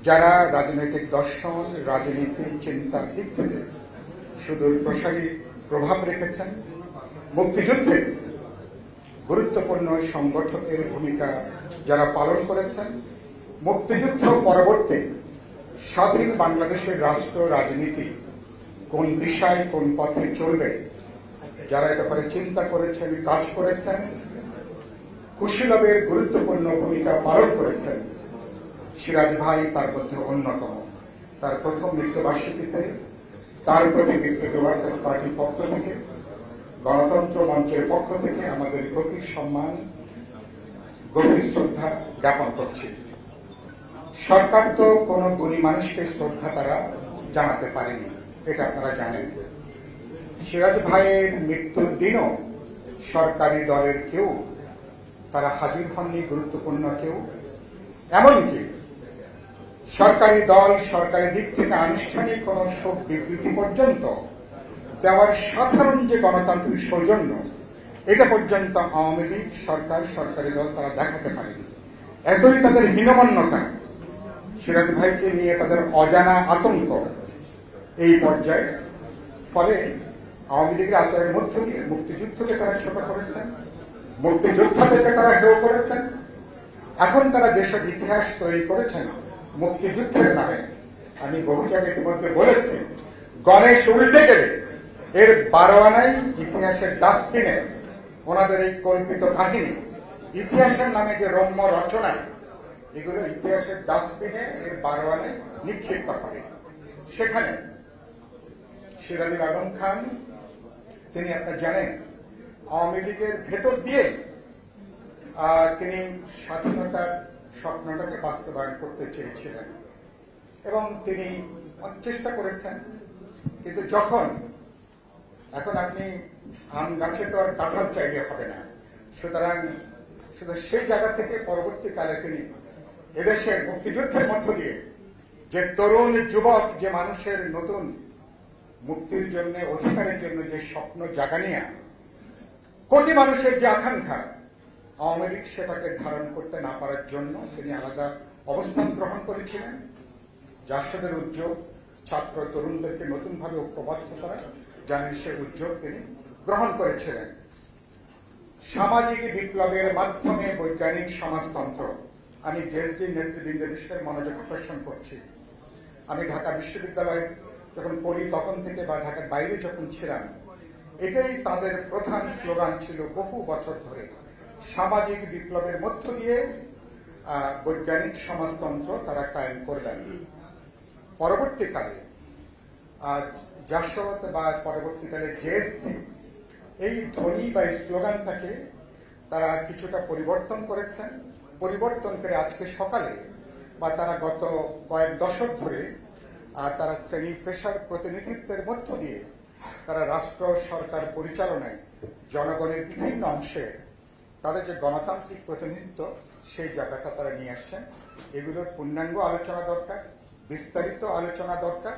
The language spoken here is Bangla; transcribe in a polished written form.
যারা রাজনৈতিক দর্শন, রাজনীতি, চিন্তার দিক থেকে সুদূর প্রসারী প্রভাব রেখেছেন, মুক্তিযুদ্ধে গুরুত্বপূর্ণ সংগঠকের ভূমিকা যারা পালন করেছেন, মুক্তিযুদ্ধ পরবর্তী স্বাধীন বাংলাদেশের রাষ্ট্র রাজনীতি কোন দিশায় কোন পথে চলবে, যারা এটা ব্যাপারে চিন্তা করেছেন, কাজ করেছেন, কুশীলবের গুরুত্বপূর্ণ ভূমিকা পালন করেছেন, সিরাজ ভাই তার মধ্যে অন্যতম। তার প্রথম মৃত্যুবার্ষিকীতে তার প্রতি বিপ্লবী ওয়ার্কার্স পার্টির পক্ষ থেকে, গণতন্ত্র মঞ্চের পক্ষ থেকে আমাদের গভীর সম্মান, গভীর শ্রদ্ধা জ্ঞাপন করছি। সরকার তো কোন গুণী মানুষকে শ্রদ্ধা তারা জানাতে পারেনি, এটা আপনারা জানেন। সিরাজ ভাইয়ের মৃত্যুর দিনও সরকারি দলের কেউ তারা হাজির হননি, গুরুত্বপূর্ণ কেউ। এমনকি সরকারি দল সরকারি দিক থেকে আনুষ্ঠানিক কোন শোক বিবৃতি পর্যন্ত দেওয়ার সাধারণ যে গণতান্ত্রিক সৌজন্য, এটা পর্যন্ত আওয়ামী লীগ সরকার, সরকারি দল তারা দেখাতে পারেনি। এতই তাদের হীনমন্যতা, সিরাজ ভাইকে নিয়ে তাদের অজানা আতঙ্ক এই পর্যায়ে। ফলে আওয়ামী লীগের আচরণের মধ্য দিয়ে মুক্তিযুদ্ধকে তারা ছোট করেছেন, মুক্তিযোদ্ধাদেরকে তারা হেয় করেছেন। এখন তারা যেসব ইতিহাস তৈরি করেছেন মুক্তিযুদ্ধের নামে, আমি বহু জায়গায় ইতিমধ্যে বলেছি, গণেশ উল্টে গেলে এর 12 আনাই ইতিহাসের ডাস্টবিনে ওনাদের এই কল্পিত কাহিনী, ইতিহাসের নামে যে রম্য রচনা, এগুলো ইতিহাসের ডাস্টবিনে এর 12 আনায় নিক্ষিপ্ত হবে। সেখানে সিরাজুল আলম খান, তিনি আপনারা জানেন, আওয়ামী লীগের ভেতর দিয়ে তিনি স্বাধীনতার স্বপ্নটাকে বাস্তবায়ন করতে চেয়েছিলেন এবং তিনি চেষ্টা করেছেন। কিন্তু এখন আপনি আম গাছে তো আর কাঁঠাল চাইলে হবে না, সুতরাং শুধু সেই জায়গা থেকে পরবর্তীকালে তিনি এদেশের মুক্তিযুদ্ধের মধ্য দিয়ে যে তরুণ যুবক, যে মানুষের নতুন মুক্তির জন্য, অধিকারের জন্য যে স্বপ্ন জাগানিয়া কোটি মানুষের যে আকাঙ্ক্ষা, আওয়ামী লীগ সেটাকে ধারণ করতে না পারার জন্য তিনি আলাদা অবস্থান গ্রহণ করেছিলেন। জাসদের উদ্যোগ, ছাত্র তরুণদেরকে নতুনভাবে ঐক্যবদ্ধ করা, জানেন সে উদ্যোগ তিনি গ্রহণ করেছিলেন। সামাজিক বিপ্লবের মাধ্যমে বৈজ্ঞানিক সমাজতন্ত্র, আমি জেএসডি নেতৃবৃন্দের বিষয়ে মনোযোগ আকর্ষণ করছি। আমি ঢাকা বিশ্ববিদ্যালয়ে যখন পড়ি তখন থেকে, বা ঢাকার বাইরে যখন ছিলাম, এটাই তাদের প্রধান স্লোগান ছিল বহু বছর ধরে। সামাজিক বিপ্লবের মধ্য দিয়ে বৈজ্ঞানিক সমাজতন্ত্র তারা কায়েম করলেন। পরবর্তীকালে জাসদ বা পরবর্তীকালে জেএসডি এই ধ্বনি বা স্লোগানটাকে তারা কিছুটা পরিবর্তন করেছেন। পরিবর্তন করে আজকে সকালে বা তারা গত কয়েক দশক ধরে তারা শ্রেণী পেশার প্রতিনিধিত্বের মধ্য দিয়ে তারা রাষ্ট্র সরকার পরিচালনায় জনগণের বিভিন্ন অংশে তাদের যে গণতান্ত্রিক প্রতিনিধিত্ব, সেই জায়গাটা তারা নিয়ে আসছেন। এগুলোর পূর্ণাঙ্গ আলোচনা দরকার, বিস্তারিত আলোচনা দরকার।